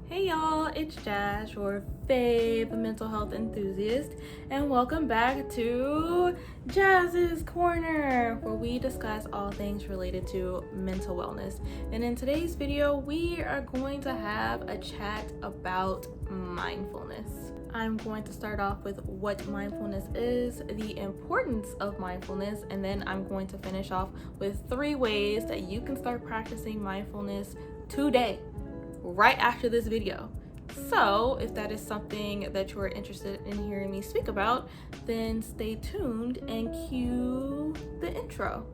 Hey y'all, it's Jazz, your fave mental health enthusiast, and welcome back to Jazz's Corner, where we discuss all things related to mental wellness. And in today's video, we are going to have a chat about mindfulness. I'm going to start off with what mindfulness is, the importance of mindfulness, and then I'm going to finish off with 3 ways that you can start practicing mindfulness today, right after this video. So if that is something that you're interested in hearing me speak about, then stay tuned and cue the intro.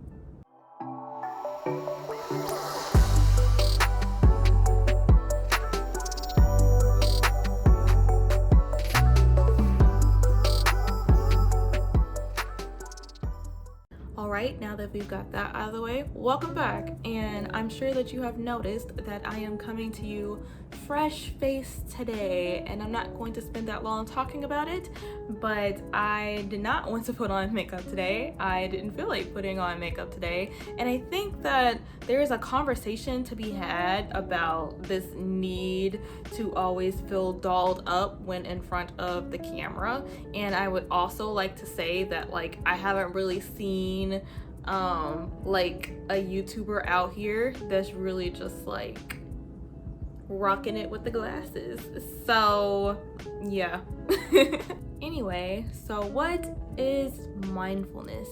Alright, now that we've got that out of the way, welcome back. And I'm sure that you have noticed that I am coming to you fresh-faced today, and I'm not going to spend that long talking about it, but I did not want to put on makeup today. I didn't feel like putting on makeup today, and I think that there is a conversation to be had about this need to always feel dolled up when in front of the camera. And I would also like to say that I haven't really seen like a YouTuber out here that's really just rocking it with the glasses. So yeah. Anyway, so what is mindfulness?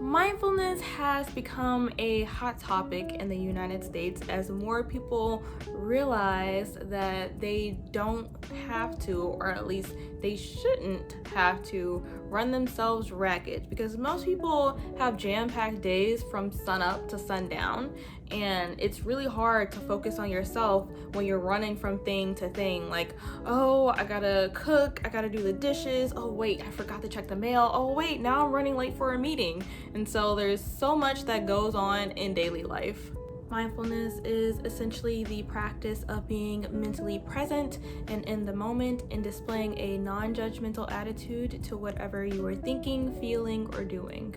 Mindfulness has become a hot topic in the United States as more people realize that they don't have to, or at least they shouldn't have to, run themselves ragged, because most people have jam-packed days from sunup to sundown, and it's really hard to focus on yourself when you're running from thing to thing. Oh, I gotta cook, I gotta do the dishes, oh wait, I forgot to check the mail, oh wait, now I'm running late for a meeting. And so there's so much that goes on in daily life. Mindfulness is essentially the practice of being mentally present and in the moment, and displaying a non-judgmental attitude to whatever you are thinking, feeling, or doing.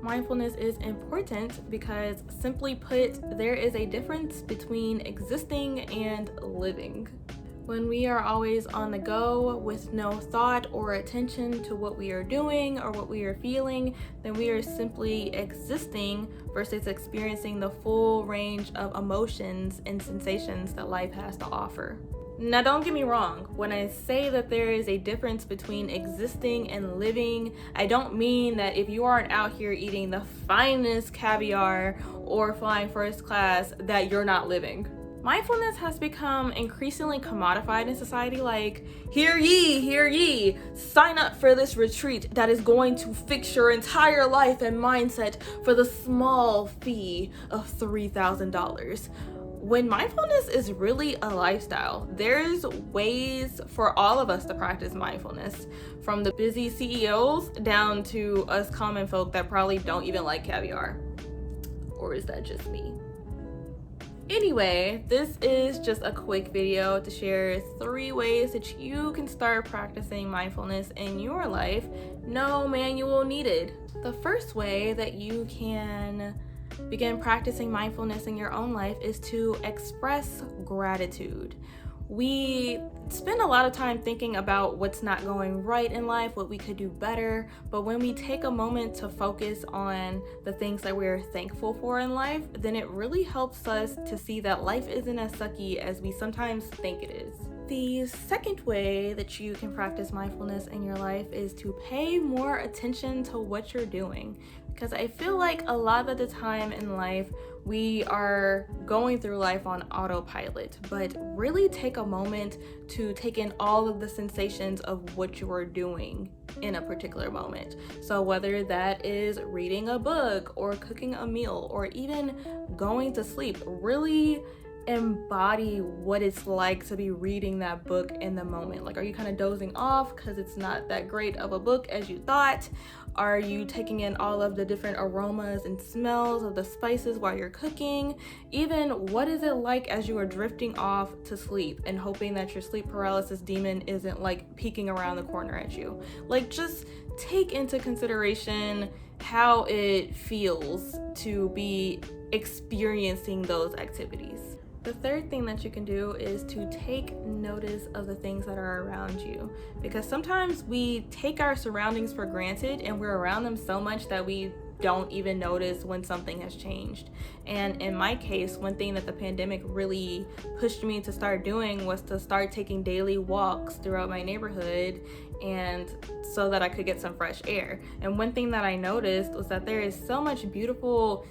Mindfulness is important because, simply put, there is a difference between existing and living. When we are always on the go with no thought or attention to what we are doing or what we are feeling, then we are simply existing versus experiencing the full range of emotions and sensations that life has to offer. Now, don't get me wrong, when I say that there is a difference between existing and living, I don't mean that if you aren't out here eating the finest caviar or flying first class that you're not living. Mindfulness has become increasingly commodified in society, hear ye, sign up for this retreat that is going to fix your entire life and mindset for the small fee of $3,000. When mindfulness is really a lifestyle, there's ways for all of us to practice mindfulness, from the busy CEOs down to us common folk that probably don't even like caviar. Or is that just me? Anyway, this is just a quick video to share 3 ways that you can start practicing mindfulness in your life. No manual needed. The first way that you can begin practicing mindfulness in your own life is to express gratitude. We spend a lot of time thinking about what's not going right in life, what we could do better, but when we take a moment to focus on the things that we're thankful for in life, then it really helps us to see that life isn't as sucky as we sometimes think it is. The second way that you can practice mindfulness in your life is to pay more attention to what you're doing, because I feel like a lot of the time in life we are going through life on autopilot, but really take a moment to take in all of the sensations of what you are doing in a particular moment. So whether that is reading a book or cooking a meal or even going to sleep, really embody what it's like to be reading that book in the moment. Are you kind of dozing off because it's not that great of a book as you thought? Are you taking in all of the different aromas and smells of the spices while you're cooking? Even what is it like as you are drifting off to sleep and hoping that your sleep paralysis demon isn't peeking around the corner at you? Just take into consideration how it feels to be experiencing those activities. The third thing that you can do is to take notice of the things that are around you, because sometimes we take our surroundings for granted and we're around them so much that we don't even notice when something has changed. And in my case, one thing that the pandemic really pushed me to start doing was to start taking daily walks throughout my neighborhood, and so that I could get some fresh air. And one thing that I noticed was that there is so much beautiful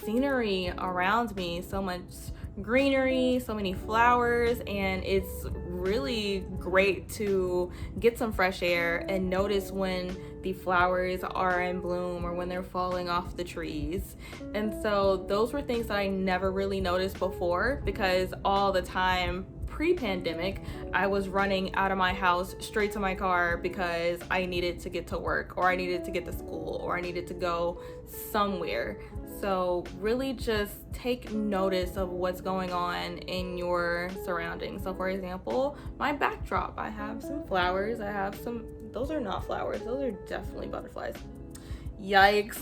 scenery around me, so much greenery, so many flowers, and it's really great to get some fresh air and notice when the flowers are in bloom or when they're falling off the trees. And so those were things that I never really noticed before, because all the time pre-pandemic I was running out of my house straight to my car because I needed to get to work, or I needed to get to school, or I needed to go somewhere. So really just take notice of what's going on in your surroundings. So for example, my backdrop, I have some flowers, those are not flowers, those are definitely butterflies. Yikes.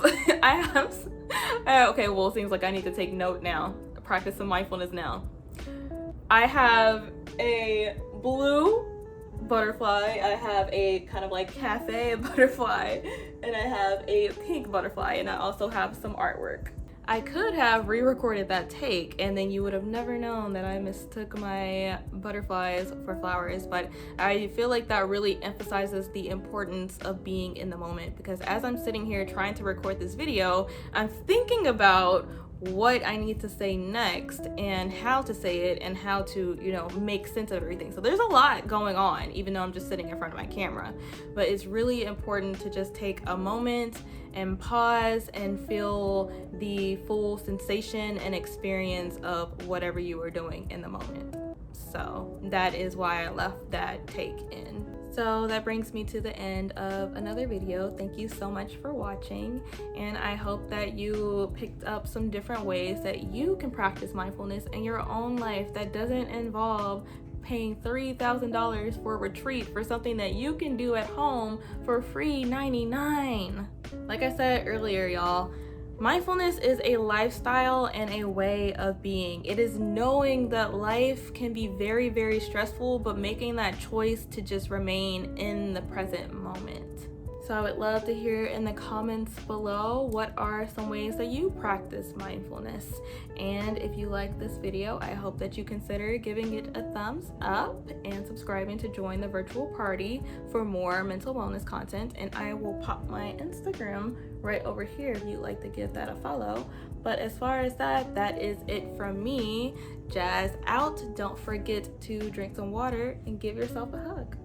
Okay, well, it seems like I need to take note now, practice some mindfulness now. I have a blue butterfly, I have a kind of like cafe butterfly, and I have a pink butterfly, and I also have some artwork. I could have re-recorded that take and then you would have never known that I mistook my butterflies for flowers, but I feel like that really emphasizes the importance of being in the moment, because as I'm sitting here trying to record this video, I'm thinking about what I need to say next and how to say it and how to, make sense of everything. So there's a lot going on, even though I'm just sitting in front of my camera. But it's really important to just take a moment and pause and feel the full sensation and experience of whatever you are doing in the moment. So that is why I left that take in. So that brings me to the end of another video. Thank you so much for watching, and I hope that you picked up some different ways that you can practice mindfulness in your own life that doesn't involve paying $3,000 for a retreat for something that you can do at home for free $99. Like I said earlier, y'all, mindfulness is a lifestyle and a way of being. It is knowing that life can be very, very stressful, but making that choice to just remain in the present moment. So I would love to hear in the comments below, what are some ways that you practice mindfulness? And if you like this video, I hope that you consider giving it a thumbs up and subscribing to join the virtual party for more mental wellness content. And I will pop my Instagram right over here if you'd like to give that a follow. But as far as that is it from me. Jazz out. Don't forget to drink some water and give yourself a hug.